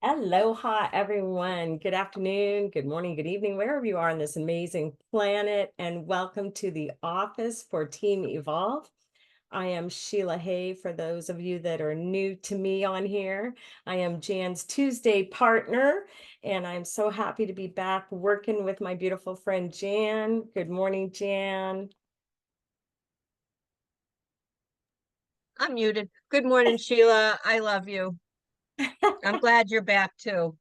Aloha, everyone. Good afternoon, good morning, good evening, wherever you are on this amazing planet, and welcome to the office for Team Evolve. I am Sheila Hay, for those of you that are new to me on here. I am Jan's Tuesday partner, and I'm so happy to be back working with my beautiful friend Jan. Good morning, Jan. I'm muted. Good morning, Sheila. I love you. I'm glad you're back too.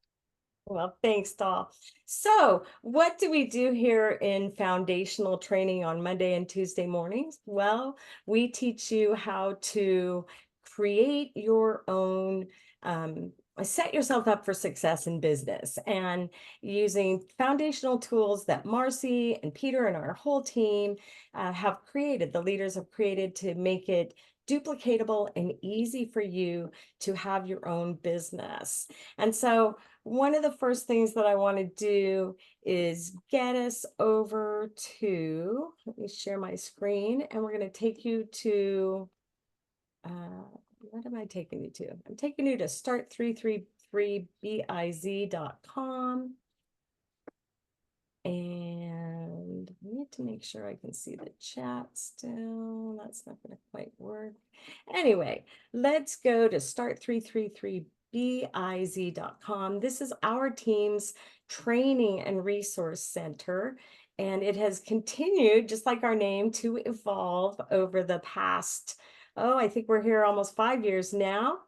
Well, thanks, doll. So, what do we do here in foundational training on Monday and Tuesday mornings? Well, we teach you how to create your own, set yourself up for success in business, and using foundational tools that Marcy and Peter and our whole team have created, the leaders have created to make it duplicatable and easy for you to have your own business. And so, one of the first things that I want to do is get us over to, let me share my screen, and we're going to take you to, what am I taking you to? I'm taking you to start333biz.com. And I need to make sure I can see the chat still. That's not going to quite work. Anyway, let's go to start333biz.com. This is our team's training and resource center, and it has continued, just like our name, to evolve over the past, I think we're here almost 5 years now.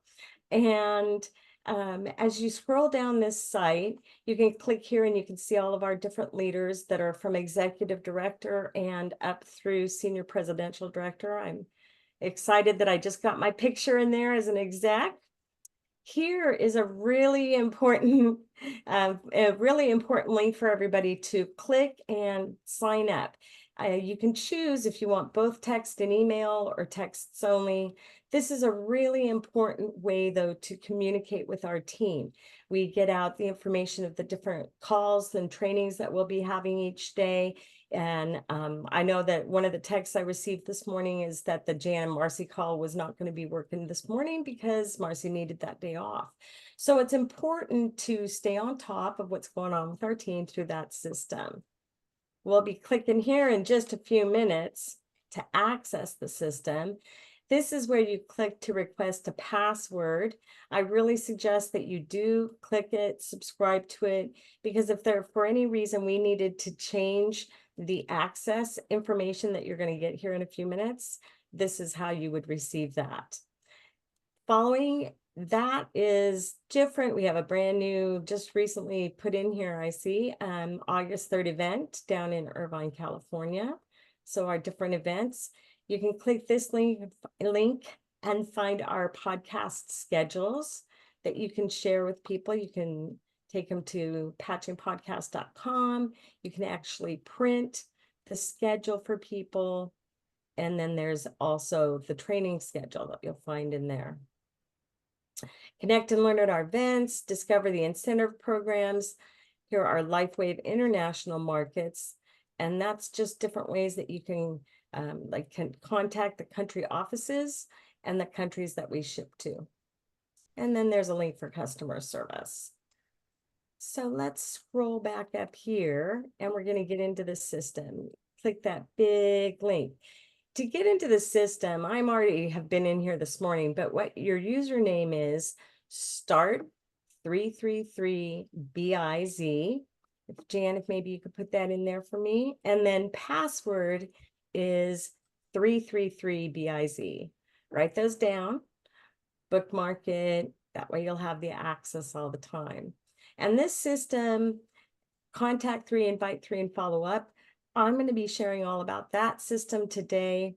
And as you scroll down this site, you can click here and you can see all of our different leaders that are from executive director and up through senior presidential director. I'm excited that I just got my picture in there as an exec. Here is a really important, link for everybody to click and sign up. You can choose if you want both text and email or texts only. This is a really important way, though, to communicate with our team. We get out the information of the different calls and trainings that we'll be having each day. And I know that one of the texts I received this morning is that the Jan and Marcy call was not going to be working this morning because Marcy needed that day off. So it's important to stay on top of what's going on with our team through that system. We'll be clicking here in just a few minutes to access the system. This is where you click to request a password. I really suggest that you do click it, subscribe to it, because if there, for any reason, we needed to change the access information that you're going to get here in a few minutes, this is how you would receive that. Following that is different. We have a brand new, just recently put in here, I see, August 3rd event down in Irvine, California. So our different events, you can click this link and find our podcast schedules that you can share with people. You can take them to patchingpodcast.com. You can actually print the schedule for people. And then there's also the training schedule that you'll find in there. Connect and learn at our events, discover the incentive programs. Here are Lifewave international markets. And that's just different ways that you can contact the country offices and the countries that we ship to. And then there's a link for customer service. So let's scroll back up here and we're going to get into the system. Click that big link. To get into the system, I'm already have been in here this morning, but what your username is, start333biz. If Jan, if maybe you could put that in there for me. And then password is 333biz. Write those down, bookmark it. That way you'll have the access all the time. And this system, contact 3, invite 3, and follow up. I'm going to be sharing all about that system today.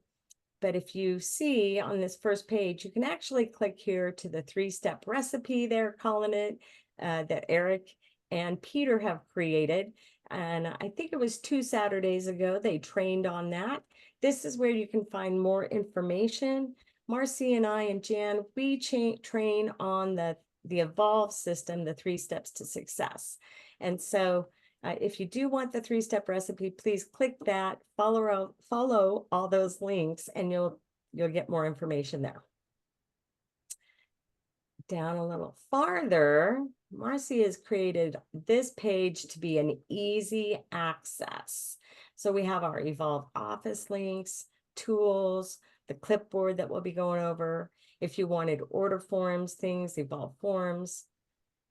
But if you see on this first page, you can actually click here to the 3-step recipe, they're calling it, that Eric and Peter have created. And I think it was 2 Saturdays ago, they trained on that. This is where you can find more information. Marcy and I and Jan, we train on the Evolve system, the 3 steps to success. And so if you do want the 3-step recipe, please click that, follow all those links, and you'll get more information there. down a little farther, Marcy has created this page to be an easy access. So we have our Evolve Office links, tools, the clipboard that we'll be going over. If you wanted order forms, things, Evolve Forms,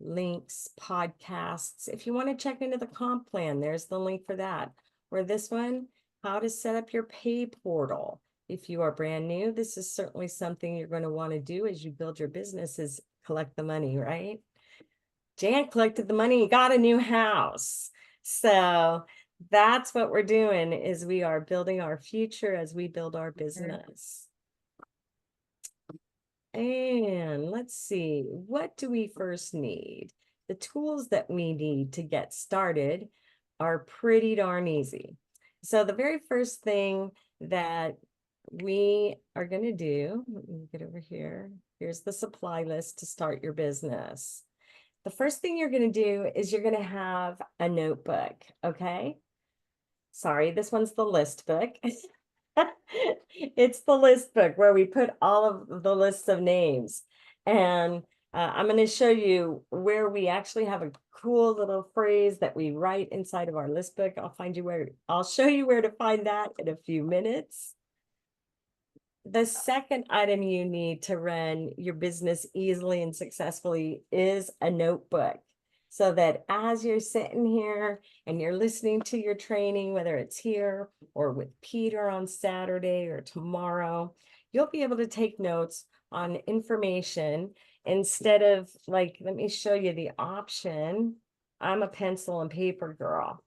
links, podcasts. If you want to check into the comp plan, there's the link for that. Or this one, how to set up your pay portal. If you are brand new, this is certainly something you're going to want to do as you build your business, is collect the money, right? Jan collected the money and got a new house. So that's what we're doing, is we are building our future as we build our business. And let's see, what do we first need? The tools that we need to get started are pretty darn easy. So the very first thing that we are going to do, let me get over here. Here's the supply list to start your business. The first thing you're going to do is you're going to have a notebook, okay? Sorry, this one's the list book. It's the list book where we put all of the lists of names. And I'm going to show you where we actually have a cool little phrase that we write inside of our list book. I'll show you where to find that in a few minutes. The second item you need to run your business easily and successfully is a notebook. So that as you're sitting here and you're listening to your training, whether it's here or with Peter on Saturday or tomorrow, you'll be able to take notes on information instead of, like, let me show you the option. I'm a pencil and paper girl.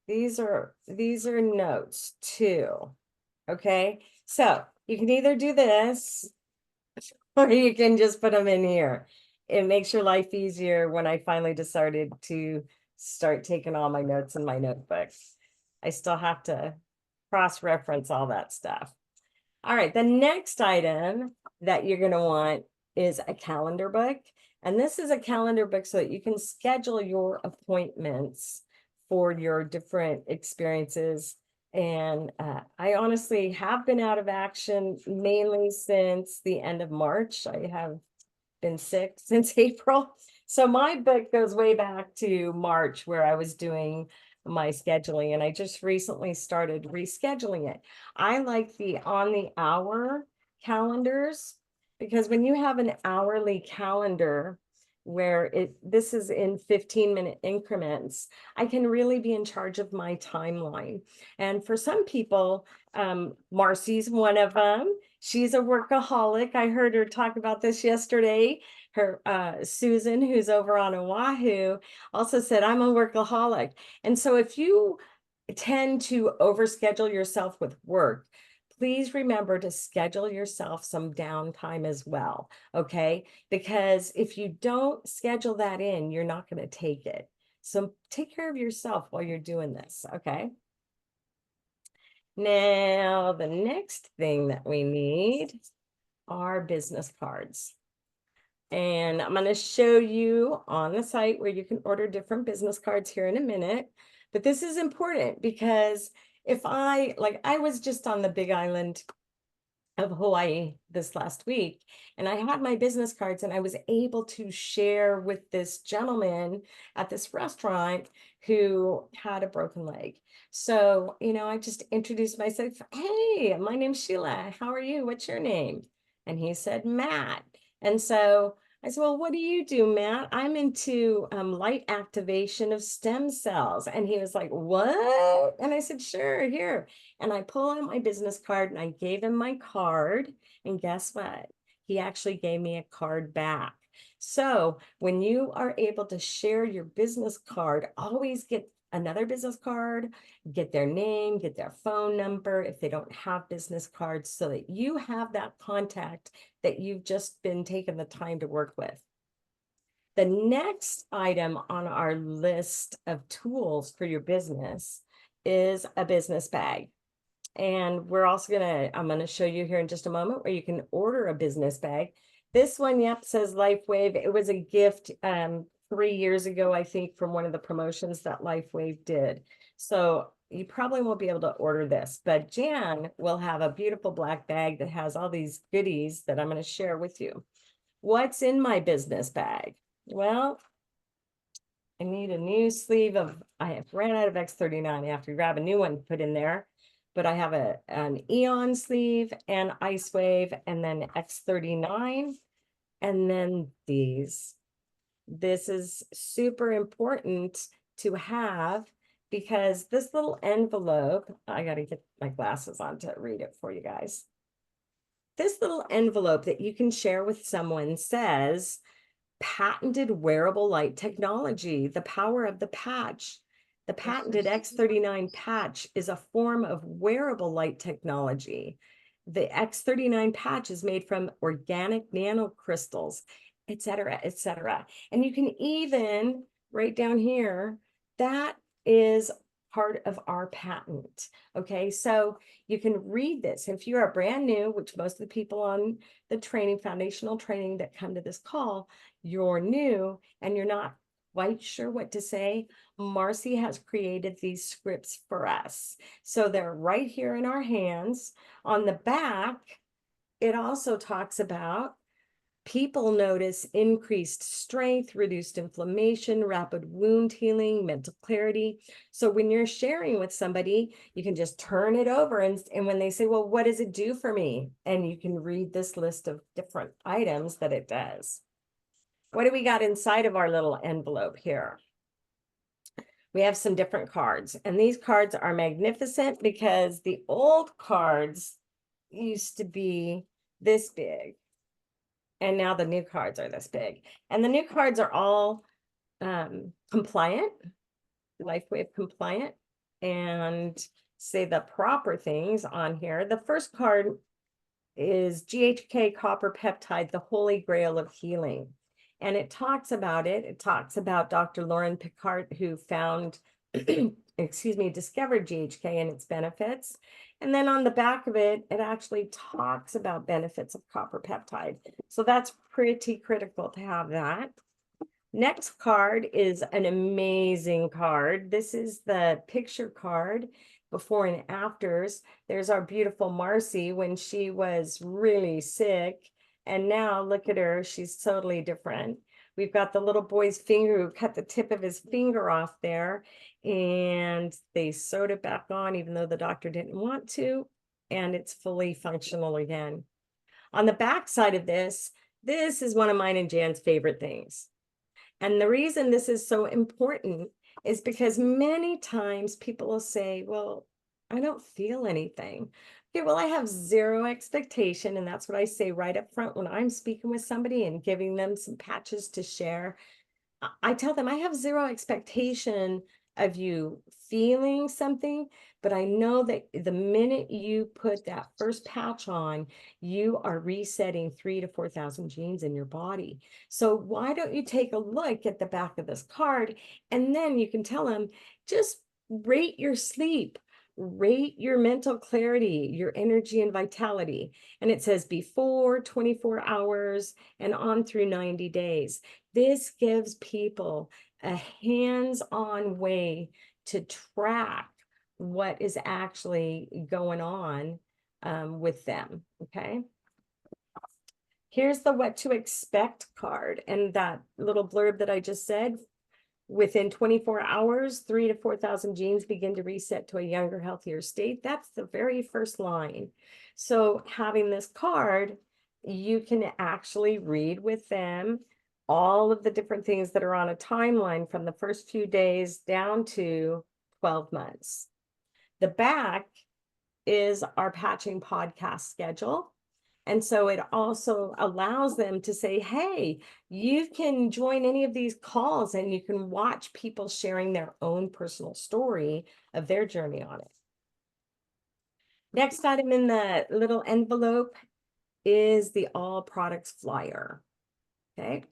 These are notes too. Okay, so you can either do this or you can just put them in here. It makes your life easier when I finally decided to start taking all my notes in my notebooks. I still have to cross-reference all that stuff. All right, the next item that you're going to want is a calendar book. And this is a calendar book so that you can schedule your appointments for your different experiences. And I honestly have been out of action mainly since the end of March. I have been sick since April. So my book goes way back to March, where I was doing my scheduling, and I just recently started rescheduling it. I like the on the hour calendars, because when you have an hourly calendar where this is in 15-minute increments, I can really be in charge of my timeline. And for some people, Marcy's one of them. She's a workaholic. I heard her talk about this yesterday. Her Susan, who's over on Oahu, also said, I'm a workaholic. And so if you tend to overschedule yourself with work, please remember to schedule yourself some downtime as well, okay? Because if you don't schedule that in, you're not going to take it. So take care of yourself while you're doing this, okay? Now, the next thing that we need are business cards. And I'm going to show you on the site where you can order different business cards here in a minute. But this is important because if I was just on the Big Island of Hawaii this last week, and I had my business cards and I was able to share with this gentleman at this restaurant who had a broken leg. So, I just introduced myself. Hey, my name's Sheila. How are you? What's your name? And he said, Matt. And so I said, well, what do you do, Matt? I'm into light activation of stem cells. And he was like, what? And I said, sure, here. And I pull out my business card and I gave him my card. And guess what? He actually gave me a card back. So when you are able to share your business card, always get another business card, get their name, get their phone number if they don't have business cards, so that you have that contact that you've just been taking the time to work with. The next item on our list of tools for your business is a business bag. And we're also I'm going to show you here in just a moment where you can order a business bag. This one, yep, says Lifewave. It was a gift 3 years ago, I think, from one of the promotions that Lifewave did. So you probably won't be able to order this, but Jan will have a beautiful black bag that has all these goodies that I'm going to share with you. What's in my business bag? Well, I need a new sleeve of, I have ran out of X39. I have to grab a new one to put in there. But I have an Eon sleeve and Ice Wave and then X39. And then these. This is super important to have because this little envelope, I got to get my glasses on to read it for you guys. This little envelope that you can share with someone says, patented wearable light technology, the power of the patch. The patented X39 patch is a form of wearable light technology. The X39 patch is made from organic nanocrystals, et cetera, et cetera. And you can even, right down here, that is part of our patent. Okay, so you can read this. If you are brand new, which most of the people on the training, foundational training that come to this call, you're new and you're not quite sure what to say, Marcy has created these scripts for us. So they're right here in our hands. On the back, it also talks about people notice increased strength, reduced inflammation, rapid wound healing, mental clarity. So when you're sharing with somebody, you can just turn it over and when they say, well, what does it do for me? And you can read this list of different items that it does. What do we got inside of our little envelope here? We have some different cards, and these cards are magnificent because the old cards used to be this big. And now the new cards are this big. And the new cards are all compliant, Lifewave compliant, and say the proper things on here. The first card is GHK copper peptide, the holy grail of healing. And it talks about it. It talks about Dr. Lauren Picard, who found, excuse me, discovered GHK and its benefits. And then on the back of it, it actually talks about benefits of copper peptide. So that's pretty critical to have that. Next card is an amazing card. This is the picture card, before and afters. There's our beautiful Marcy when she was really sick. And now look at her, she's totally different. We've got the little boy's finger who cut the tip of his finger off there, and they sewed it back on even though the doctor didn't want to, and it's fully functional again. On the back side of this is one of mine and Jan's favorite things. And the reason this is so important is because many times people will say, well, I don't feel anything. Okay, well, I have zero expectation. And that's what I say right up front when I'm speaking with somebody and giving them some patches to share. I tell them I have zero expectation of you feeling something, but I know that the minute you put that first patch on, you are resetting 3,000 to 4,000 genes in your body. So why don't you take a look at the back of this card, and then you can tell them, just rate your sleep, rate your mental clarity, your energy and vitality. And it says before 24 hours and on through 90 days. This gives people a hands-on way to track what is actually going on with them, okay? Here's the what to expect card, and that little blurb that I just said, within 24 hours, 3,000 to 4,000 genes begin to reset to a younger, healthier state. That's the very first line. So having this card, you can actually read with them all of the different things that are on a timeline from the first few days down to 12 months. The back is our patching podcast schedule. And so it also allows them to say, hey, you can join any of these calls and you can watch people sharing their own personal story of their journey on it. Next item in the little envelope is the all products flyer. Okay.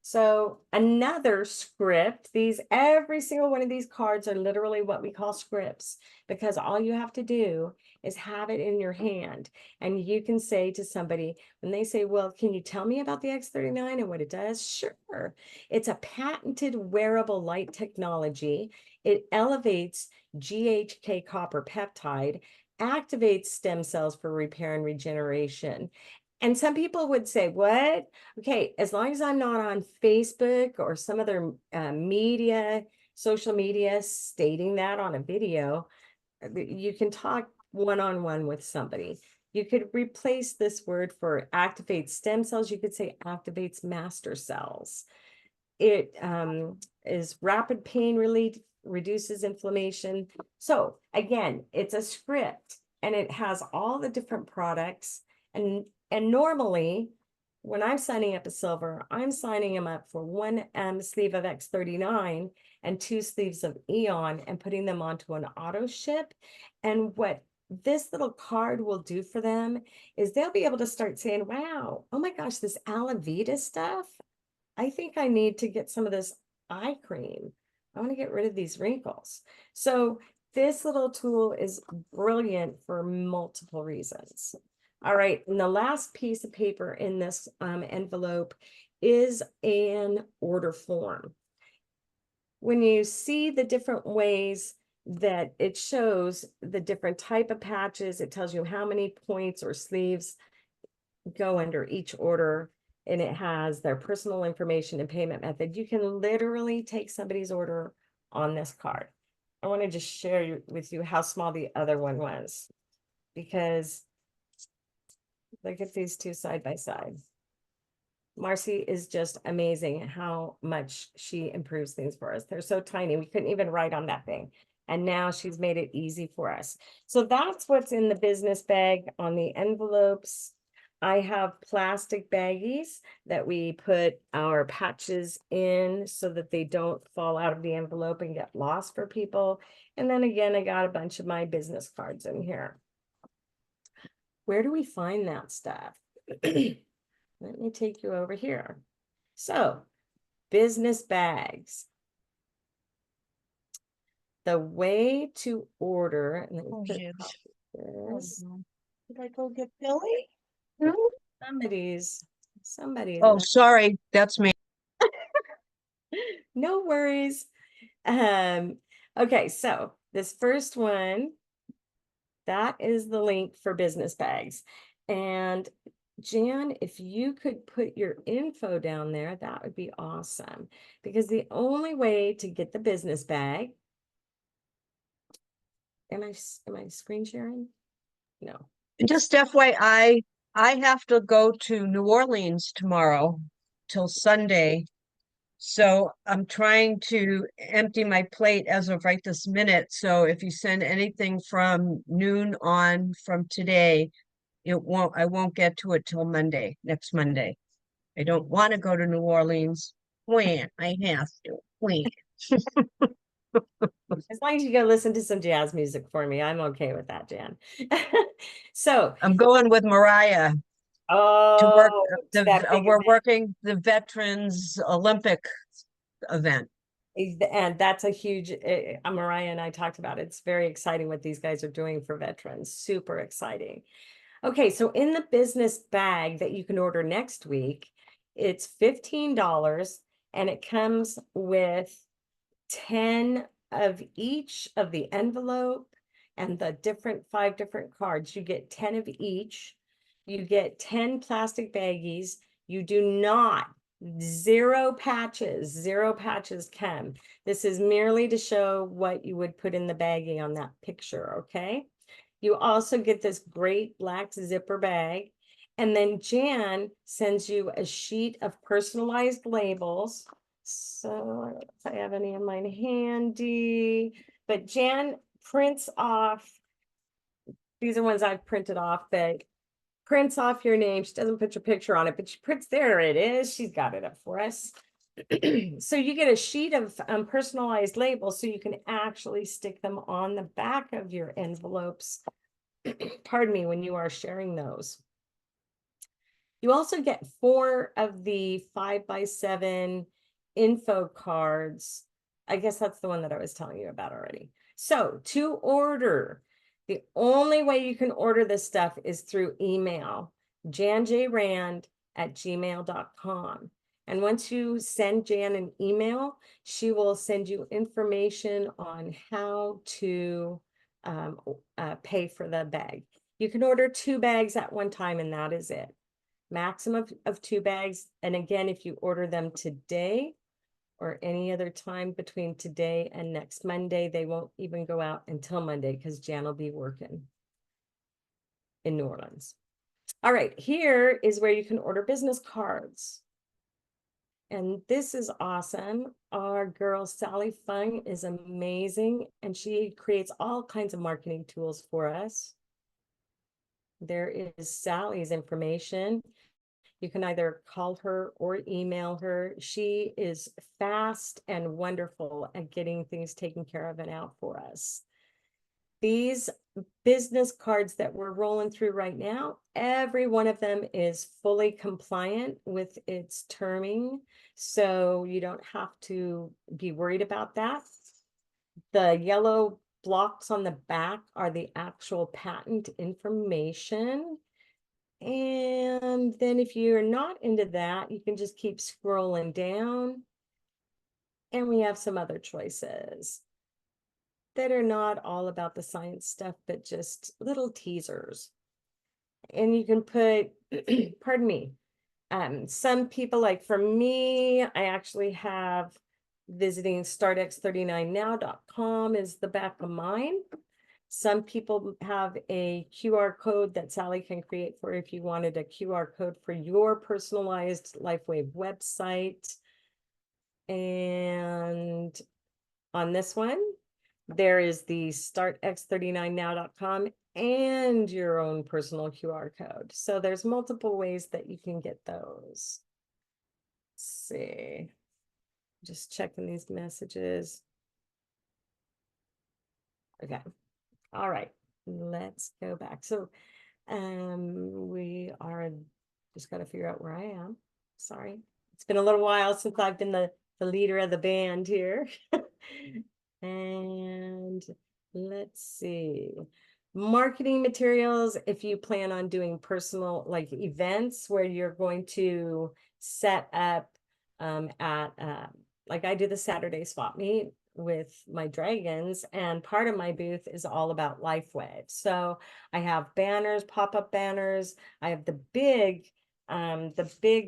So another script, every single one of these cards are literally what we call scripts, because all you have to do is have it in your hand. And you can say to somebody, when they say, well, can you tell me about the X39 and what it does? Sure. It's a patented wearable light technology. It elevates GHK copper peptide, activates stem cells for repair and regeneration, And some people would say, what? Okay, as long as I'm not on Facebook or some other social media stating that on a video, you can talk one-on-one with somebody. You could replace this word for activates stem cells. You could say activates master cells. It is rapid pain relief, reduces inflammation. So again, it's a script and it has all the different products. And normally when I'm signing up a silver, I'm signing them up for one sleeve of X39 and 2 sleeves of Eon and putting them onto an auto ship. And what this little card will do for them is they'll be able to start saying, wow, oh my gosh, this Alavita stuff, I think I need to get some of this eye cream. I want to get rid of these wrinkles. So this little tool is brilliant for multiple reasons. All right, and the last piece of paper in this envelope is an order form. When you see the different ways that it shows the different type of patches, it tells you how many points or sleeves go under each order, and it has their personal information and payment method. You can literally take somebody's order on this card. I want to just share with you how small the other one was, because look at these two side by side. Marcy is just amazing how much she improves things for us. They're so tiny. We couldn't even write on that thing. And now she's made it easy for us. So that's what's in the business bag on the envelopes. I have plastic baggies that we put our patches in so that they don't fall out of the envelope and get lost for people. And then again, I got a bunch of my business cards in here. Where do we find that stuff? Let me take you over here. So, business bags. The way to order, and let me put this. Did I go get Billy? Somebody's. Oh, sorry, that's me. No worries. Okay, so this first one, that is the link for business bags. And Jan, if you could put your info down there, that would be awesome. Because the only way to get the business bag, am I screen sharing? No. Just FYI, I have to go to New Orleans tomorrow till Sunday. So I'm trying to empty my plate as of right this minute. So if you send anything from noon on from today, I won't get to it till Monday, next Monday. I don't want to go to New Orleans. When I have to. When. As long as you go listen to some jazz music for me, I'm okay with that, Jan. So I'm going with Mariah to work we're working the Veterans Olympic event. And that's a huge, Mariah and I talked about it. It's very exciting what these guys are doing for veterans. Super exciting. Okay, so in the business bag that you can order next week, it's $15 and it comes with 10 of each of the envelope and the 5 different cards. You get 10 of each. You get 10 plastic baggies. You do not, zero patches come. This is merely to show what you would put in the baggie on that picture, okay? You also get this great black zipper bag. And then Jan sends you a sheet of personalized labels. So I don't know if I have any of mine handy, but Jan prints off, these are ones I've printed off, that prints off your name. She doesn't put your picture on it, but she prints, there it is. She's got it up for us. So you get a sheet of personalized labels so you can actually stick them on the back of your envelopes. Pardon me, when you are sharing those. You also get 4 of the 5x7 info cards. I guess that's the one that I was telling you about already. So to order, the only way you can order this stuff is through email, janjrand@gmail.com. And once you send Jan an email, she will send you information on how to pay for the bag. You can order 2 bags at one time, and that is it. maximum of 2 bags. And again, if you order them today or any other time between today and next Monday, they won't even go out until Monday because Jan will be working in New Orleans. All right, here is where you can order business cards. And this is awesome. Our girl, Sally Fung, is amazing, and she creates all kinds of marketing tools for us. There is Sally's information. You can either call her or email her. She is fast and wonderful at getting things taken care of and out for us. These business cards that we're rolling through right now, every one of them is fully compliant with its terming, so you don't have to be worried about that. The yellow blocks on the back are the actual patent information. And then if you're not into that, you can just keep scrolling down. And we have some other choices that are not all about the science stuff, but just little teasers. And you can put, pardon me, some people, like for me, I actually have visiting startx39now.com is the back of mine. Some people have a QR code that Sally can create for if you wanted a QR code for your personalized Lifewave website. And on this one, there is the startx39now.com and your own personal QR code. So there's multiple ways that you can get those. Let's see. Just checking these messages. Okay. All right. Let's go back. So we are just got to figure out where I am. Sorry. It's been a little while since I've been the leader of the band here. And let's see. Marketing materials, if you plan on doing personal like events where you're going to set up at like I do the Saturday swap meet with my dragons, and part of my booth is all about Lifewave. So I have banners, pop-up banners. I have the big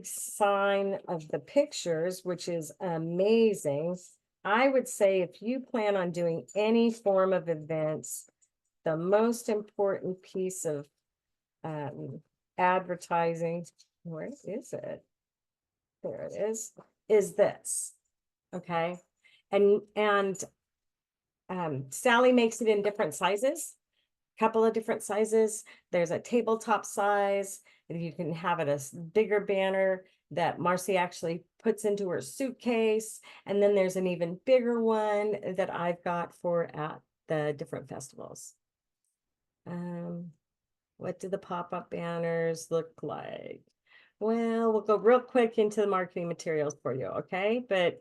sign of the pictures, which is amazing. I would say if you plan on doing any form of events, the most important piece of advertising, where is it? There it is this. Okay. And Sally makes it in different sizes, a couple of different sizes. There's a tabletop size, and you can have it a bigger banner that Marcy actually puts into her suitcase. And then there's an even bigger one that I've got for at the different festivals. What do the pop-up banners look like? Well, we'll go real quick into the marketing materials for you, okay? But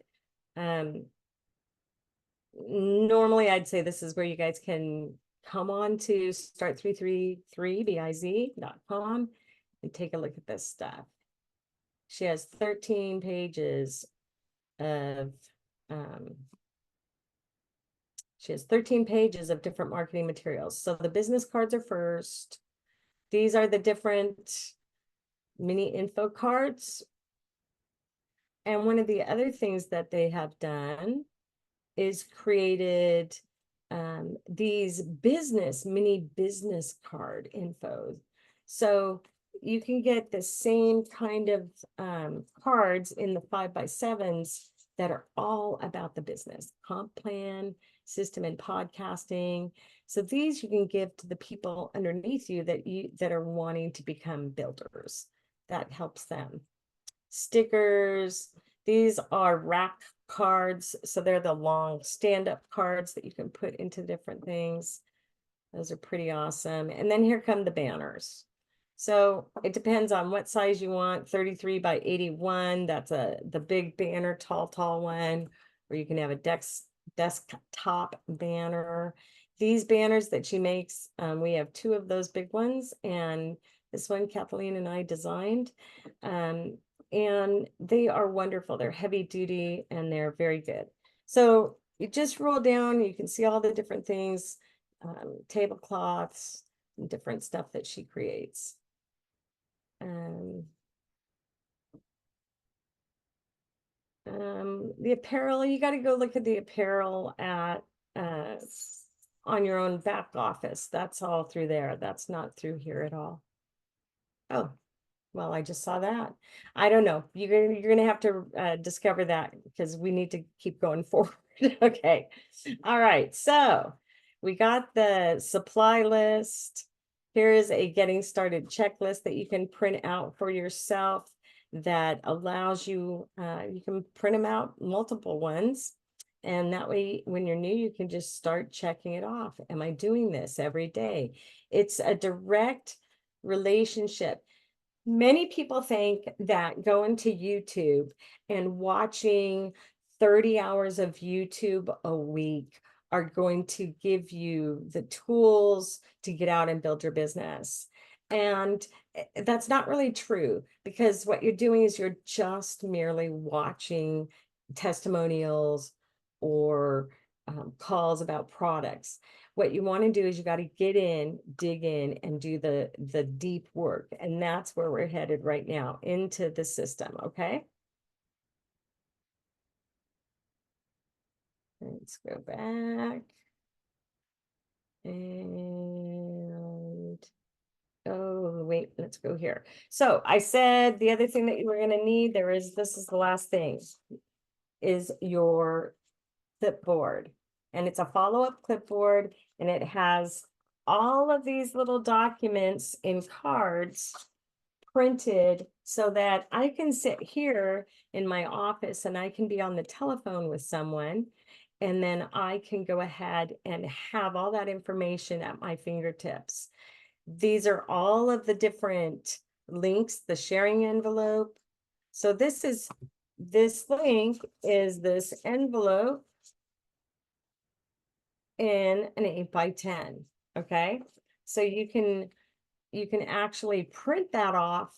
normally I'd say this is where you guys can come on to start333biz.com and take a look at this stuff. She has 13 pages of different marketing materials. So the business cards are first. These are the different mini info cards. And one of the other things that they have done is created these mini business card info. So you can get the same kind of cards in the 5x7s that are all about the business, comp plan, system and podcasting. So these you can give to the people underneath you that are wanting to become builders. That helps them. Stickers, these are rack cards. So they're the long stand-up cards that you can put into different things. Those are pretty awesome. And then here come the banners. So it depends on what size you want. 33 by 81. That's the big banner, tall one, or you can have a desktop banner. These banners that she makes, we have 2 of those big ones, and this one Kathleen and I designed. And they are wonderful. They're heavy duty and they're very good. So you just roll down, you can see all the different things, tablecloths, and different stuff that she creates. The apparel, you got to go look at the apparel at on your own back office. That's all through there. That's not through here at all. Oh, well, I just saw that. I don't know. You're gonna have to discover that because we need to keep going forward. Okay. All right. So we got the supply list. Here is a getting started checklist that you can print out for yourself that allows you, you can print them out multiple ones. And that way, when you're new, you can just start checking it off. Am I doing this every day? It's a direct relationship. Many people think that going to YouTube and watching 30 hours of YouTube a week are going to give you the tools to get out and build your business. And that's not really true, because what you're doing is you're just merely watching testimonials or calls about products. What you want to do is you got to get in, dig in, and do the deep work. And that's where we're headed right now, into the system. Okay. Let's go back. And oh, wait, let's go here. So I said the other thing that you were going to need, this is the last thing, is your clipboard. And it's a follow-up clipboard, and it has all of these little documents in cards printed so that I can sit here in my office and I can be on the telephone with someone, and then I can go ahead and have all that information at my fingertips. These are all of the different links, the sharing envelope. So this link is this envelope in an 8x10. Okay. So you can actually print that off.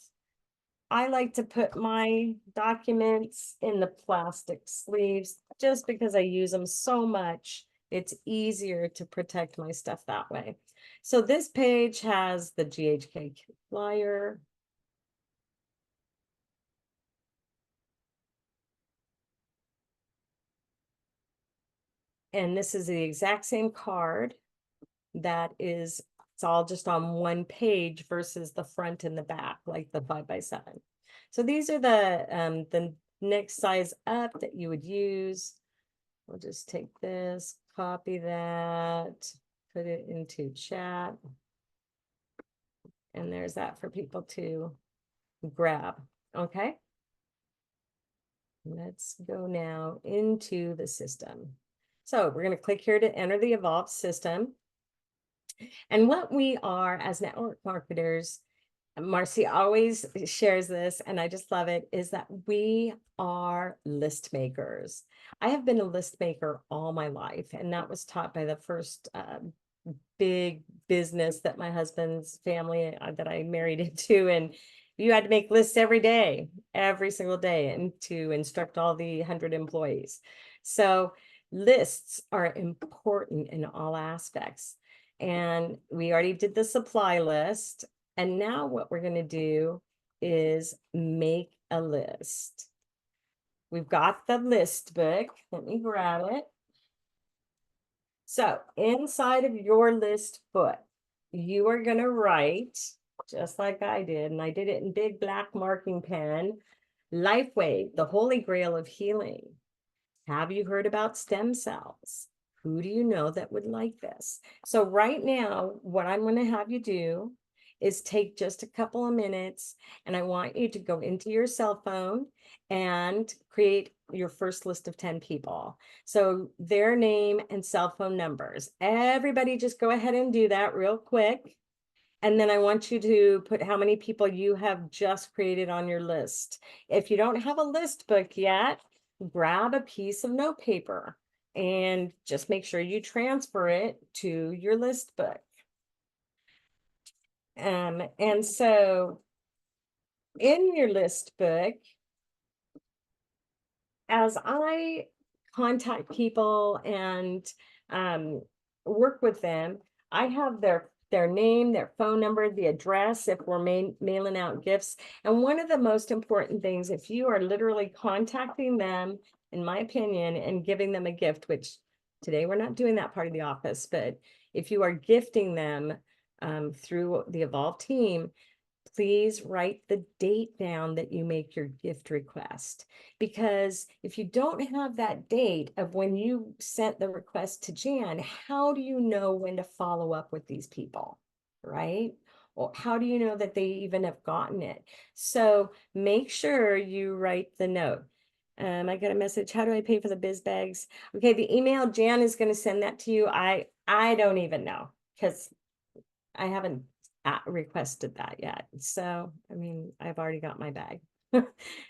I like to put my documents in the plastic sleeves just because I use them so much. It's easier to protect my stuff that way. So this page has the GHK flyer. And this is the exact same card that is, it's all just on one page versus the front and the back, like the 5x7. So these are the next size up that you would use. We'll just take this, copy that, put it into chat. And there's that for people to grab. Okay. Let's go now into the system. So we're going to click here to enter the evolved system. And what we are as network marketers, Marcy always shares this, and I just love it, is that we are list makers. I have been a list maker all my life, and that was taught by the first big business that my husband's family that I married into. And you had to make lists every day, every single day, and to instruct all the 100 employees. So lists are important in all aspects. And we already did the supply list. And now what we're going to do is make a list. We've got the list book. Let me grab it. So inside of your list book, you are going to write, just like I did, and I did it in big black marking pen, Lifewave, the holy grail of healing. Have you heard about stem cells? Who do you know that would like this? So right now, what I'm going to have you do is take just a couple of minutes, and I want you to go into your cell phone and create your first list of 10 people. So their name and cell phone numbers. Everybody just go ahead and do that real quick. And then I want you to put how many people you have just created on your list. If you don't have a list book yet, grab a piece of note paper and just make sure you transfer it to your list book. And so in your list book, as I contact people and work with them, I have their their name, their phone number, the address, if we're mailing out gifts. And one of the most important things, if you are literally contacting them, in my opinion, and giving them a gift, which today we're not doing that part of the office, but if you are gifting them through the Evolve team, please write the date down that you make your gift request. Because if you don't have that date of when you sent the request to Jan, how do you know when to follow up with these people, right? Or how do you know that they even have gotten it? So make sure you write the note. I got a message. How do I pay for the biz bags? Okay, the email, Jan is going to send that to you. I don't even know because I haven't requested that yet. So, I mean, I've already got my bag.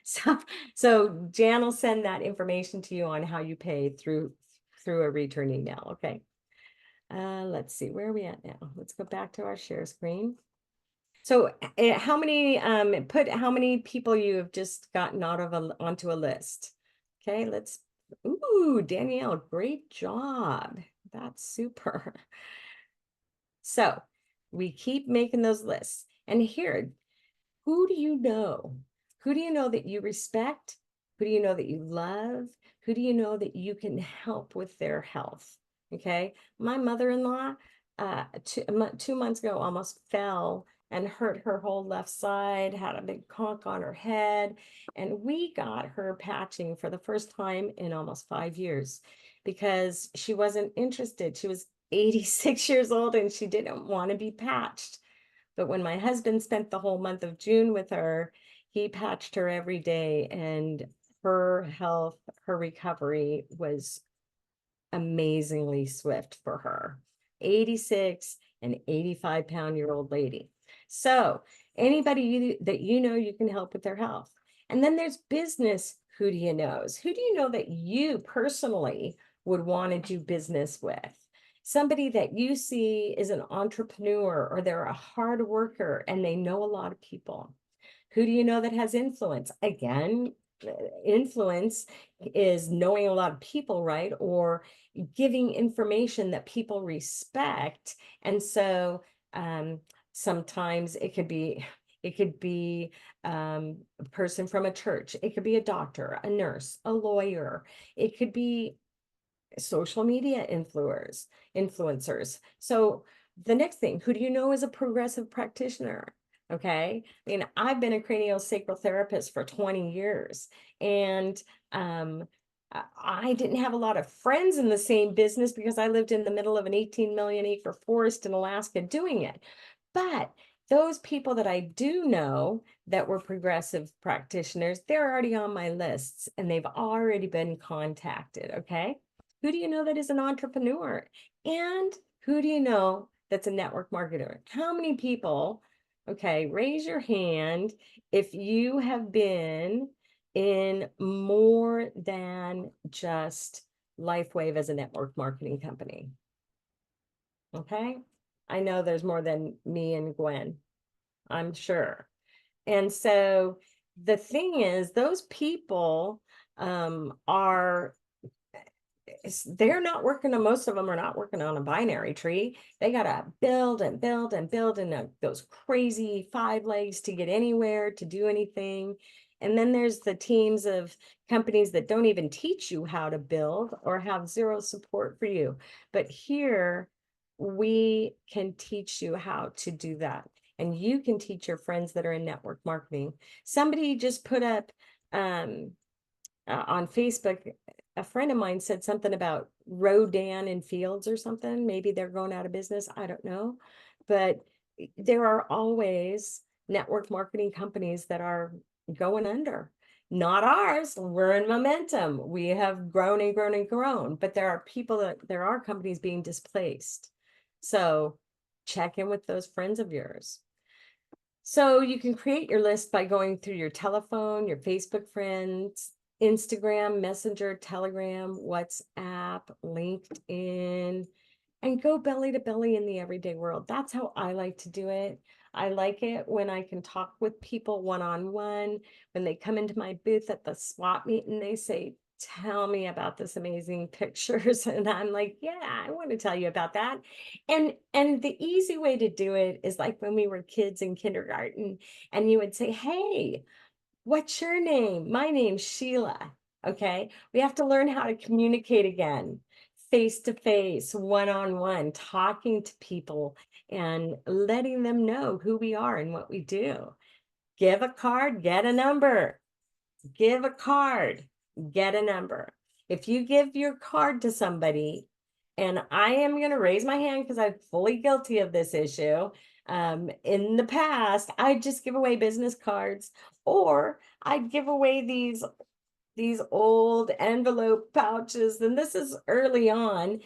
So Jan will send that information to you on how you pay through a return email. Okay. Let's see, where are we at now? Let's go back to our share screen. So how many put how many people you have just gotten onto a list. Okay, let's ooh, Danielle, great job. That's super. So we keep making those lists. And here, who do you know? Who do you know that you respect? Who do you know that you love? Who do you know that you can help with their health? Okay. My mother-in-law, 2 months ago, almost fell and hurt her whole left side, had a big conk on her head. And we got her patching for the first time in almost 5 years because she wasn't interested. She was 86 years old and she didn't want to be patched. But when my husband spent the whole month of June with her, he patched her every day, and her health, her recovery was amazingly swift for her. 86 and 85-pound-year-old lady. So anybody that you know you can help with their health. And then there's business. Who do you know? Who do you know that you personally would want to do business with? Somebody that you see is an entrepreneur or they're a hard worker and they know a lot of people. Who do you know that has influence? Again, influence is knowing a lot of people, right? Or giving information that people respect. And so sometimes it could be a person from a church. It could be a doctor, a nurse, a lawyer. It could be social media influencers. So the next thing, who do you know is a progressive practitioner? Okay. I mean, I've been a craniosacral therapist for 20 years and I didn't have a lot of friends in the same business because I lived in the middle of an 18 million acre forest in Alaska doing it. But those people that I do know that were progressive practitioners, they're already on my lists and they've already been contacted. Okay. Who do you know that is an entrepreneur? And who do you know that's a network marketer? How many people, okay, raise your hand if you have been in more than just Lifewave as a network marketing company. Okay, I know there's more than me and Gwen, I'm sure. And so the thing is, those people they're not working on, most of them are not working on a binary tree. They got to build and build and build in those crazy 5 legs to get anywhere, to do anything. And then there's the teams of companies that don't even teach you how to build or have zero support for you. But here we can teach you how to do that. And you can teach your friends that are in network marketing. Somebody just put up on Facebook, a friend of mine said something about Rodan and Fields or something. Maybe they're going out of business. I don't know. But there are always network marketing companies that are going under. Not ours. We're in momentum. We have grown and grown and grown. But there are companies being displaced. So check in with those friends of yours. So you can create your list by going through your telephone, your Facebook friends, Instagram, Messenger, Telegram, WhatsApp, LinkedIn, and go belly to belly in the everyday world. That's how I like to do it. I like it when I can talk with people one-on-one. When they come into my booth at the swap meet and they say, tell me about this amazing pictures. And I'm like, yeah, I want to tell you about that. And the easy way to do it is like when we were kids in kindergarten and you would say, hey, what's your name? My name's Sheila. Okay. We have to learn how to communicate again, face to face, one on one, talking to people and letting them know who we are and what we do. Give a card, get a number. Give a card, get a number. If you give your card to somebody, and I am going to raise my hand because I'm fully guilty of this issue. In the past, I'd just give away business cards, or I'd give away these old envelope pouches, and this is early on,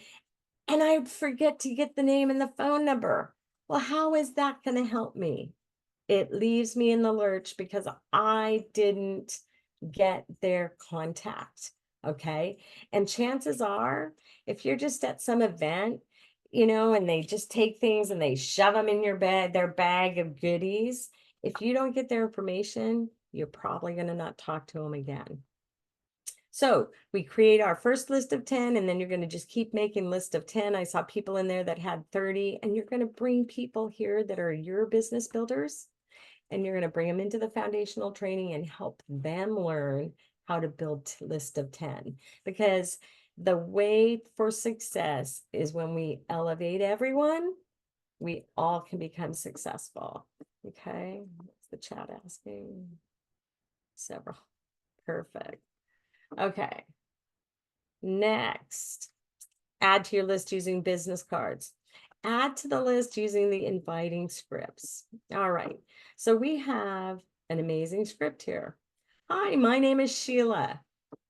and I'd forget to get the name and the phone number. Well, how is that going to help me? It leaves me in the lurch because I didn't get their contact. Okay. And chances are, if you're just at some event, and they just take things and they shove them in their bag of goodies, if you don't get their information, you're probably going to not talk to them again. So we create our first list of 10, and then you're going to just keep making list of 10. I saw people in there that had 30, and you're going to bring people here that are your business builders, and you're going to bring them into the foundational training and help them learn how to build list of 10. Because the way for success is when we elevate everyone, we all can become successful. Okay. What's the chat asking? Several. Perfect. Okay. Next, add to your list using business cards. Add to the list using the inviting scripts. All right. So we have an amazing script here. Hi, my name is Sheila.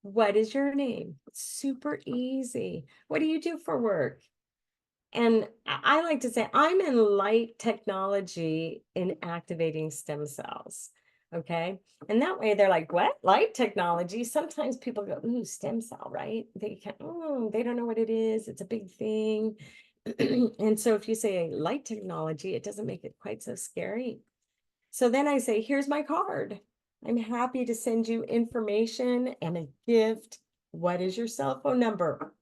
What is your name? Super easy. What do you do for work? And I like to say I'm in light technology in activating stem cells. Okay. And that way they're like, what? Light technology? Sometimes people go, ooh, stem cell, right? They don't know what it is. It's a big thing. And so if you say light technology, it doesn't make it quite so scary. So then I say, here's my card. I'm happy to send you information and a gift. What is your cell phone number?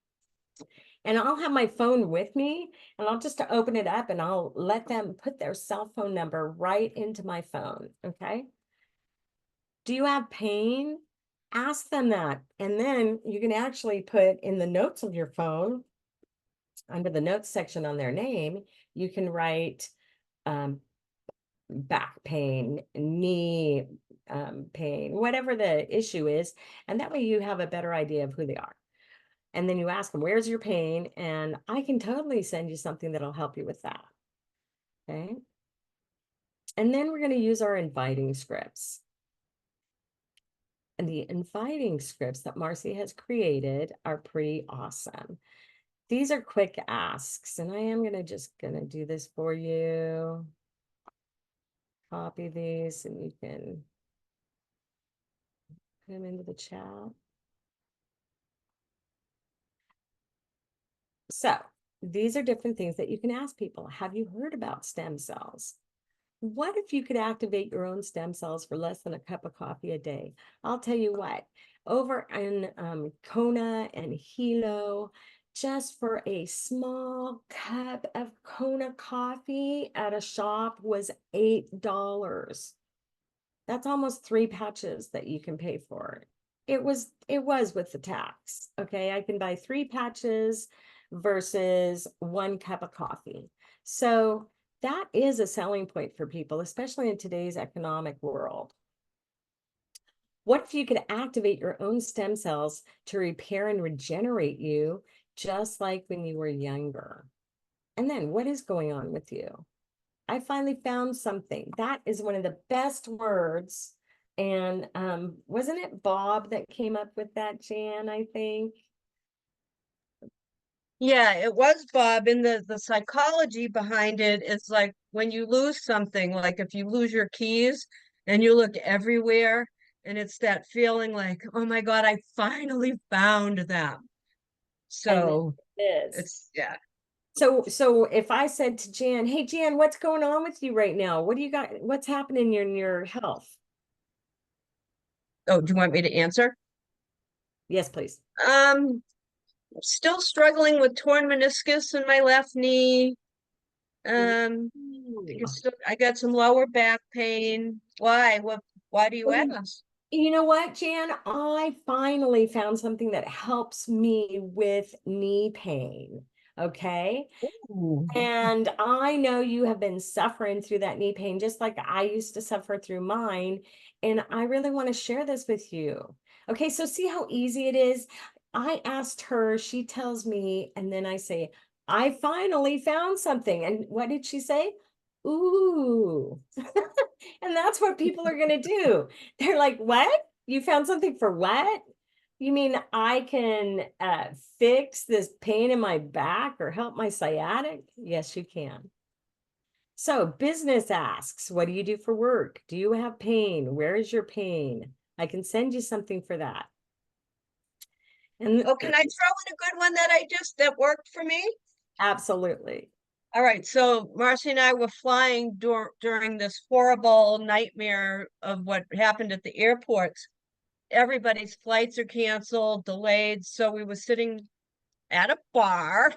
And I'll have my phone with me, and I'll just open it up and I'll let them put their cell phone number right into my phone. Okay. Do you have pain? Ask them that. And then you can actually put in the notes of your phone, under the notes section on their name, you can write back pain, knee pain, whatever the issue is. And that way you have a better idea of who they are. And then you ask them, where's your pain? And I can totally send you something that'll help you with that. Okay. And then we're going to use our inviting scripts. And the inviting scripts that Marcy has created are pretty awesome. These are quick asks, and I am just gonna do this for you. Copy these, and you can put them into the chat. So these are different things that you can ask people. Have you heard about stem cells? What if you could activate your own stem cells for less than a cup of coffee a day? I'll tell you what, over in Kona and Hilo, just for a small cup of Kona coffee at a shop was $8. That's almost 3 patches that you can pay for. It was with the tax. Okay, I can buy 3 patches versus 1 cup of coffee. So that is a selling point for people, especially in today's economic world. What if you could activate your own stem cells to repair and regenerate you, just like when you were younger? And then what is going on with you? I finally found something. That is one of the best words. And wasn't it Bob that came up with that, Jan, I think? Yeah, it was Bob. And the psychology behind it is like when you lose something, like if you lose your keys and you look everywhere, and it's that feeling like, oh my God, I finally found them. So And it is. it's, yeah. So if I said to Jan, hey Jan, what's going on with you right now? What do you got? What's happening in your health? Oh, do you want me to answer? Yes, please. Still struggling with torn meniscus in my left knee. I got some lower back pain. Why? Why do you ask? You know what, Jan? I finally found something that helps me with knee pain. Okay. Ooh. And I know you have been suffering through that knee pain, just like I used to suffer through mine. And I really want to share this with you. Okay, so see how easy it is? I asked her, she tells me, and then I say, I finally found something. And what did she say? Ooh. And that's what people are going to do. They're like, what? You found something for what? You mean I can fix this pain in my back or help my sciatic? Yes, you can. So business asks, what do you do for work? Do you have pain? Where is your pain? I can send you something for that. And Oh, can I throw in a good one that worked for me? absolutely. All right, so Marcy and I were flying during this horrible nightmare of what happened at the airports. Everybody's flights are canceled, delayed. So we were sitting at a bar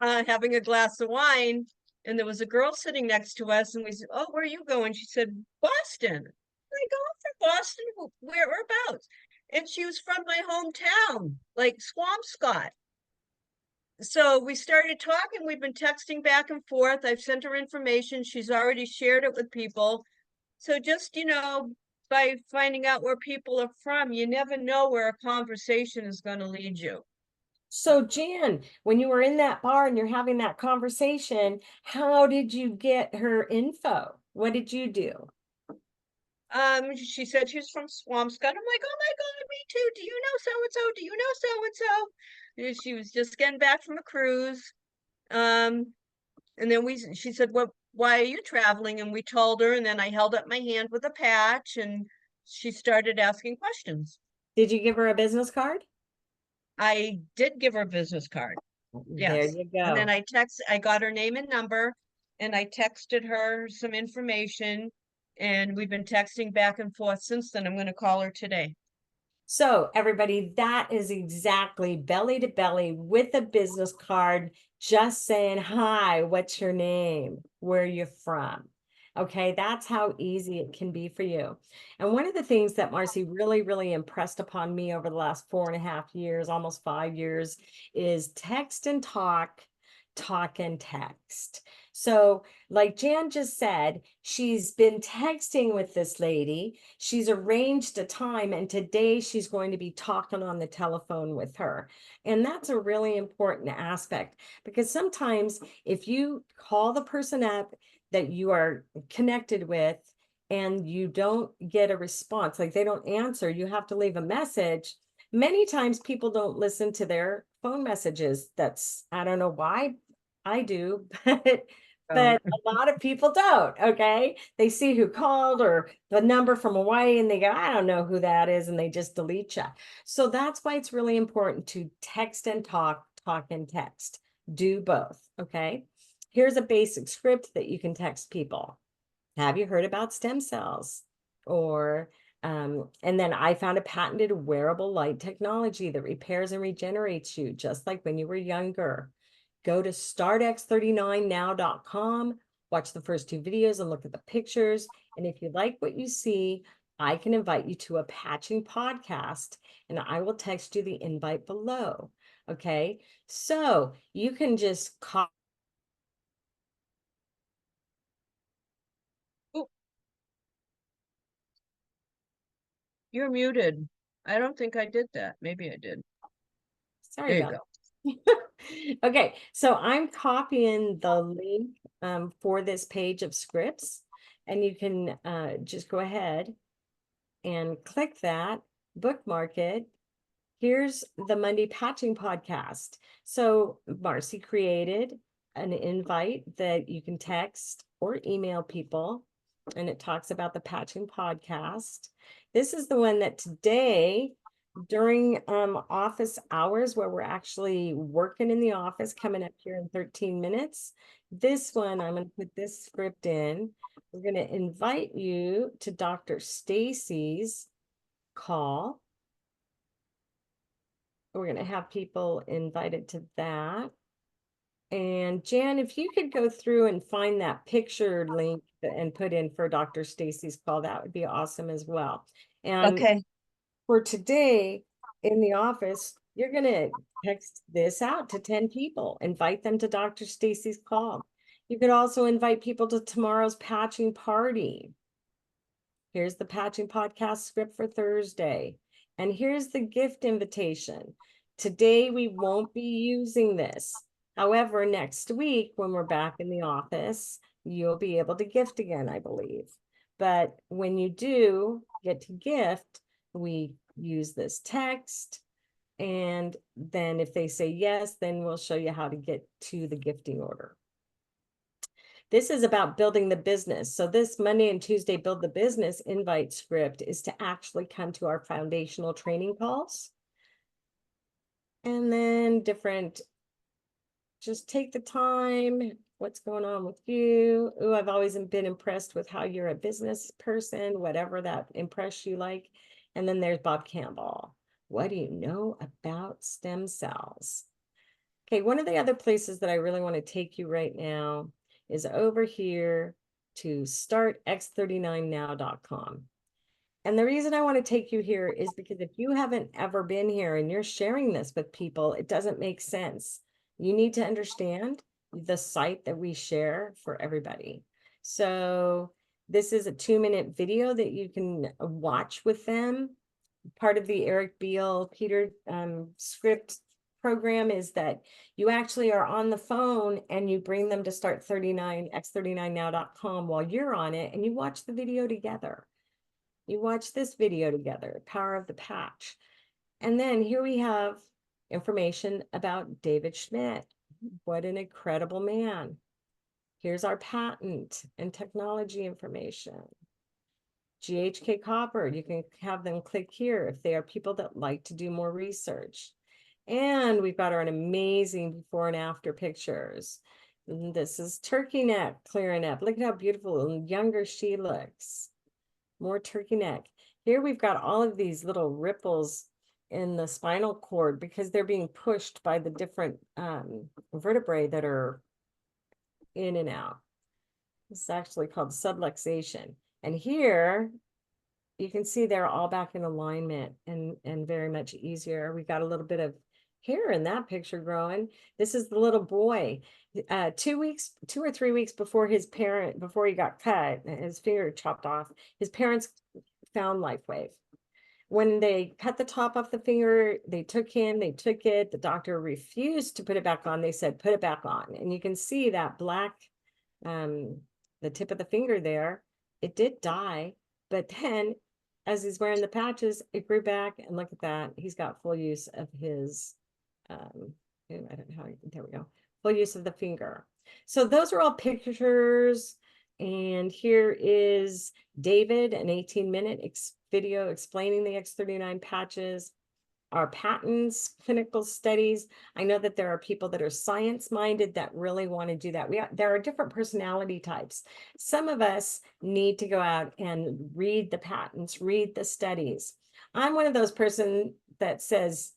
having a glass of wine, and there was a girl sitting next to us, and we said, "Oh, where are you going?" She said, "Boston." I go, "For Boston? Whereabouts?" And she was from my hometown, like Swampscott. So we started talking. We've been texting back and forth. I've sent her information. She's already shared it with people. So just, by finding out where people are from, you never know where a conversation is going to lead you. So Jan, when you were in that bar and you're having that conversation, how did you get her info? What did you do? She said she's from Swampscott. I'm like, "Oh my God, me too. Do you know so-and-so? Do you know so-and-so?" She was just getting back from a cruise. And then she said, "Well, why are you traveling?" And we told her, and then I held up my hand with a patch, and she started asking questions. Did you give her a business card? I did give her a business card. There Yes. you And then go. I got her name and number, and I texted her some information, and we've been texting back and forth since then. I'm going to call her today. So everybody, that is exactly belly to belly with a business card, just saying, hi, what's your name? Where are you from? Okay, that's how easy it can be for you. And one of the things that Marcy really, really impressed upon me over the last 4.5 years, almost 5 years, is text and talk, talk and text. So like Jan just said, she's been texting with this lady. She's arranged a time, and today she's going to be talking on the telephone with her. And that's a really important aspect, because sometimes if you call the person up that you are connected with and you don't get a response, like they don't answer, you have to leave a message. Many times people don't listen to their phone messages. I don't know why. I do, but a lot of people don't. Okay, they see who called or the number from Hawaii and they go, I don't know who that is, and they just delete you. So that's why it's really important to text and talk, talk and text. Do both. Okay, here's a basic script that you can text people. Have you heard about stem cells? Or and then I found a patented wearable light technology that repairs and regenerates you just like when you were younger. Go to startx39now.com, watch the first 2 videos and look at the pictures. And if you like what you see, I can invite you to a patching podcast, and I will text you the invite below. Okay, so you can just call. Ooh, you're muted. I don't think I did that. Maybe I did. Sorry There you about go. Okay, so I'm copying the link for this page of scripts, and you can just go ahead and click that, bookmark it. Here's the Monday Patching Podcast. So Marcy created an invite that you can text or email people, and it talks about the Patching Podcast. This is the one that today, during office hours where we're actually working in the office, coming up here in 13 minutes. This one, I'm going to put this script in. We're going to invite you to Dr. Stacy's call. We're going to have people invited to that. And Jan, if you could go through and find that picture link and put in for Dr. Stacy's call, that would be awesome as well. And Okay, for today in the office, you're going to text this out to 10 people, invite them to Dr. Stacy's call. You could also invite people to tomorrow's patching party. Here's the patching podcast script for Thursday. And here's the gift invitation. Today, we won't be using this. However, next week, when we're back in the office, you'll be able to gift again, I believe. But when you do get to gift, we use this text. And then if they say yes, then we'll show you how to get to the gifting order. This is about building the business. So this Monday and Tuesday Build the Business invite script is to actually come to our foundational training calls. And then just take the time. What's going on with you? Oh, I've always been impressed with how you're a business person, whatever that impressed you like. And then there's Bob Campbell. What do you know about stem cells? Okay, one of the other places that I really want to take you right now is over here to startx39now.com. And the reason I want to take you here is because if you haven't ever been here and you're sharing this with people, it doesn't make sense. You need to understand the site that we share for everybody. So this is a 2-minute video that you can watch with them. Part of the Eric Beale Peter script program is that you actually are on the phone and you bring them to x39now.com while you're on it and you watch the video together. You watch this video together, Power of the Patch. And then here we have information about David Schmidt. What an incredible man. Here's our patent and technology information. GHK Copper, you can have them click here if they are people that like to do more research. And we've got our amazing before and after pictures. And this is turkey neck clearing up. Look at how beautiful and younger she looks. More turkey neck. Here we've got all of these little ripples in the spinal cord because they're being pushed by the different vertebrae that are in and out. It's actually called subluxation. And here you can see they're all back in alignment and very much easier. We got a little bit of hair in that picture growing. This is the little boy. 2 or 3 weeks before before he got cut, his finger chopped off, his parents found Lifewave. When they cut the top off the finger, they took it. The doctor refused to put it back on. They said, put it back on. And you can see that black, the tip of the finger there, it did die. But then as he's wearing the patches, it grew back. And look at that. He's got full use of his, I don't know how, there we go. Full use of the finger. So those are all pictures. And here is David, an 18-minute video explaining the X39 patches, our patents, clinical studies. I know that there are people that are science-minded that really want to do that. There are different personality types. Some of us need to go out and read the patents, read the studies. I'm one of those person that says,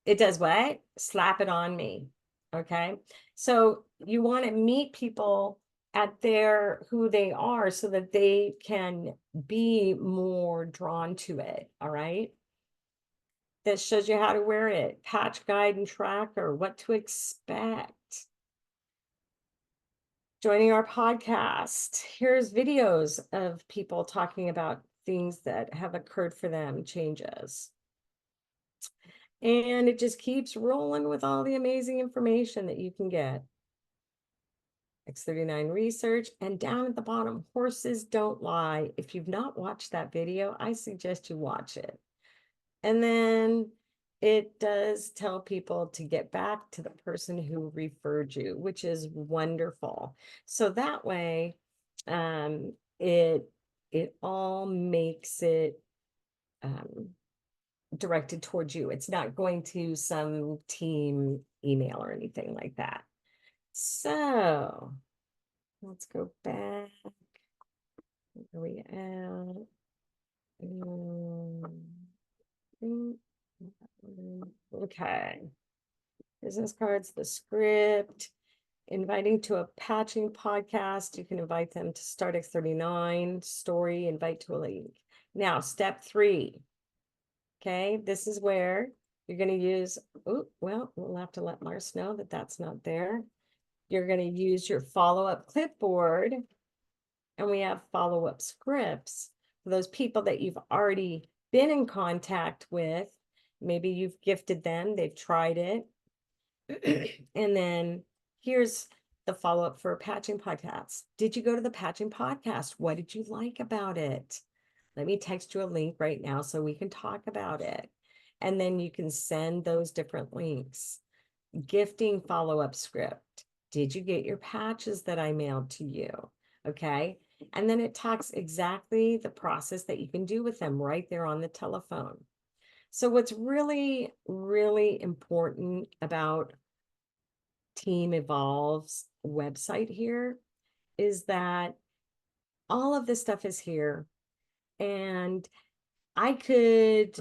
it does what? Slap it on me. Okay. So you want to meet people at who they are so that they can be more drawn to it. All right. That shows you how to wear it, patch guide and tracker, what to expect. Joining our podcast, here's videos of people talking about things that have occurred for them, changes. And it just keeps rolling with all the amazing information that you can get. X39 research, and down at the bottom, horses don't lie. If you've not watched that video, I suggest you watch it. And then it does tell people to get back to the person who referred you, which is wonderful. So that way, it all makes it directed towards you. It's not going to some team email or anything like that. So let's go back. Where are we at? Okay. Business cards, the script, inviting to a patching podcast. You can invite them to Start X39 story, invite to a link. Now, step 3. Okay, this is where you're going to use, oh, well, we'll have to let Mars know that that's not there. You're going to use your follow-up clipboard, and we have follow-up scripts for those people that you've already been in contact with. Maybe you've gifted them, they've tried it. And then here's the follow-up for a patching podcast. Did you go to the patching podcast? What did you like about it? Let me text you a link right now so we can talk about it. And then you can send those different links. Gifting follow-up script. Did you get your patches that I mailed to you? Okay. And then it talks exactly the process that you can do with them right there on the telephone. So what's really, really important about Team Evolve's website here is that all of this stuff is here. And I could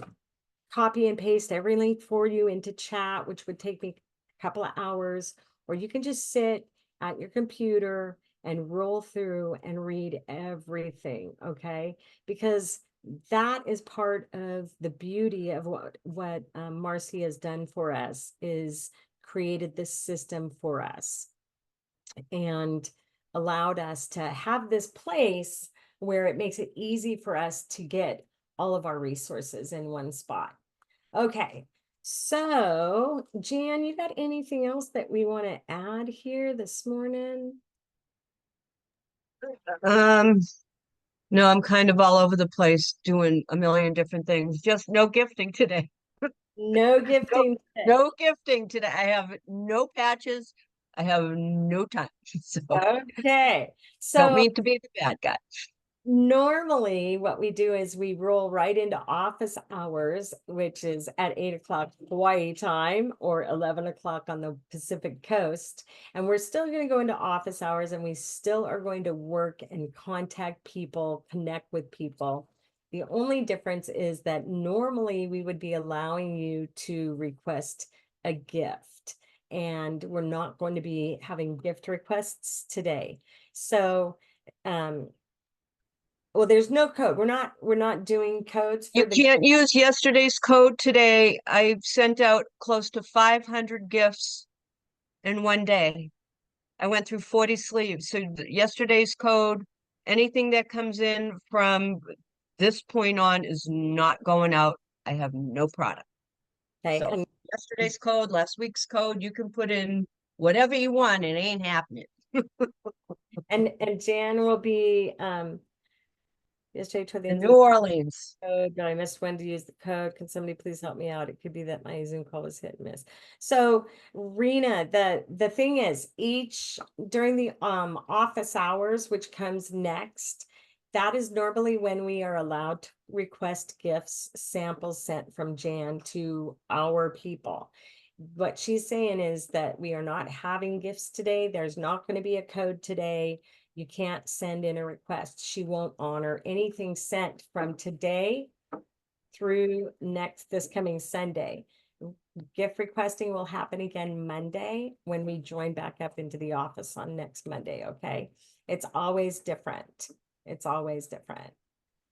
copy and paste every link for you into chat, which would take me a couple of hours, or you can just sit at your computer and roll through and read everything, okay? Because that is part of the beauty of what Marcy has done for us, is created this system for us and allowed us to have this place where it makes it easy for us to get all of our resources in one spot. Okay, so Jan, you got anything else that we want to add here this morning? No, I'm kind of all over the place doing a million different things. Just no gifting today. No gifting today. No gifting today. I have no patches. I have no time. So Okay, don't so mean to be the bad guy. normally what we do is we roll right into office hours, which is at 8 o'clock Hawaii time or 11 o'clock on the Pacific coast. And we're still going to go into office hours, and we still are going to work and contact people, connect with people. The only difference is that normally we would be allowing you to request a gift, and we're not going to be having gift requests today. So, well, there's no code. We're not doing codes for You the can't use yesterday's code today. I've sent out close to 500 gifts in one day. I went through 40 sleeves. So yesterday's code, anything that comes in from this point on is not going out. I have no product. okay, So yesterday's code, last week's code, you can put in whatever you want. It ain't happening. and Jan will be yesterday toward the In end of New Orleans. code. No, I missed when to use the code. Can somebody please help me out? It could be that my Zoom call was hit and miss. So Rena, the thing is, each during the office hours, which comes next, that is normally when we are allowed to request gifts, samples sent from Jan to our people. What she's saying is that we are not having gifts today. There's not going to be a code today. You can't send in a request. She won't honor anything sent from today through this coming Sunday. Gift requesting will happen again Monday when we join back up into the office on next Monday, okay? It's always different. It's always different.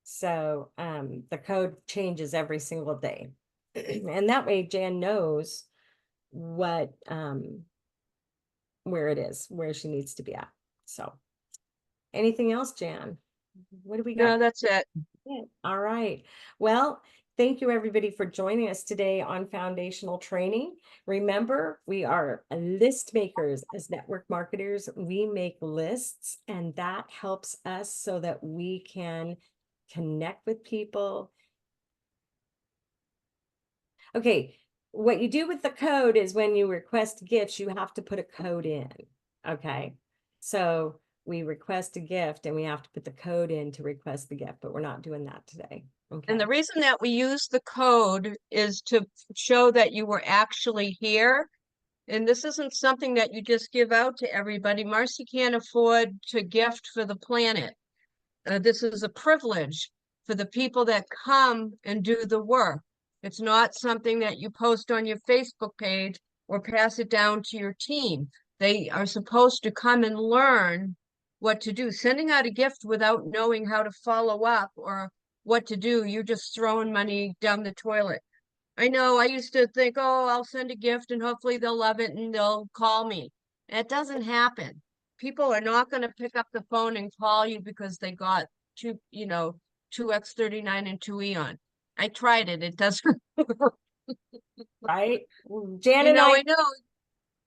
So the code changes every single day. And that way Jan knows what where it is, where she needs to be at. So anything else, Jan? What do we got? No, that's it. All right. Well, thank you everybody for joining us today on foundational training. Remember, we are list makers as network marketers. We make lists, and that helps us so that we can connect with people. Okay, what you do with the code is when you request gifts, you have to put a code in. Okay, so we request a gift and we have to put the code in to request the gift, but we're not doing that today. Okay. And the reason that we use the code is to show that you were actually here. And this isn't something that you just give out to everybody. Marcy can't afford to gift for the planet. This is a privilege for the people that come and do the work. It's not something that you post on your Facebook page or pass it down to your team. They are supposed to come and learn what to do. Sending out a gift without knowing how to follow up or what to do, you're just throwing money down the toilet. I know I used to think, oh, I'll send a gift and hopefully they'll love it and they'll call me. It doesn't happen. People are not going to pick up the phone and call you because they got two X39 and two Eon. I tried it. It doesn't work. Right? Jan and I know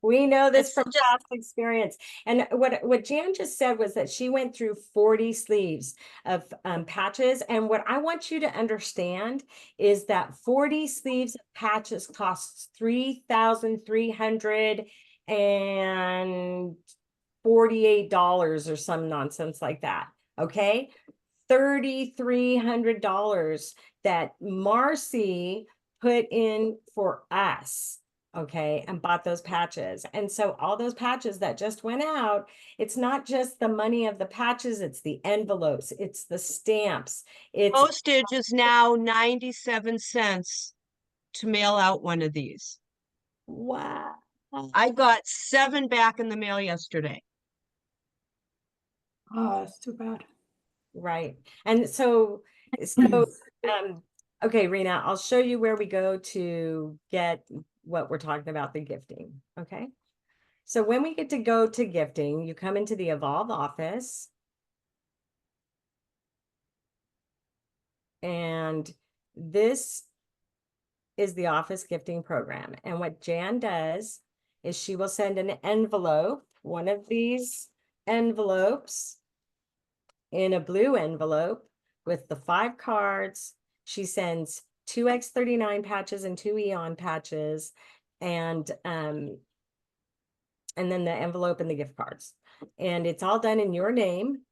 we know this it's from just past experience. And what Jan just said was that she went through 40 sleeves of patches. And what I want you to understand is that 40 sleeves of patches costs $3,348 or some nonsense like that. Okay. $3,300 that Marcy put in for us. Okay, and bought those patches. And so all those patches that just went out, it's not just the money of the patches, it's the envelopes, it's the stamps, it's postage is now 97 cents to mail out one of these. wow. I got 7 back in the mail yesterday. Oh, that's too bad. Right. And so okay, Rena, I'll show you where we go to get what we're talking about, the gifting. Okay. So when we get to go to gifting, you come into the Evolve office. And this is the office gifting program. And what Jan does is she will send an envelope, one of these envelopes in a blue envelope with the 5 cards. She sends 2 X39 patches and 2 Eon patches, and then the envelope and the gift cards. And it's all done in your name.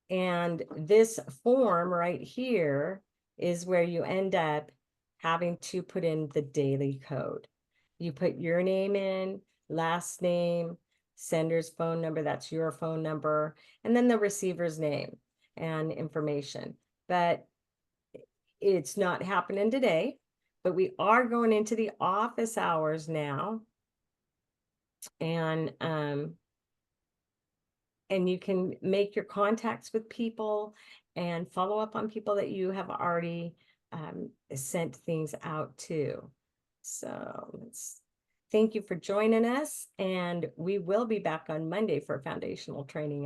And this form right here is where you end up having to put in the daily code. You put your name in, last name, sender's phone number, that's your phone number, and then the receiver's name and information. But it's not happening today, but we are going into the office hours now. And you can make your contacts with people and follow up on people that you have already sent things out to. So thank you for joining us, and we will be back on Monday for foundational training.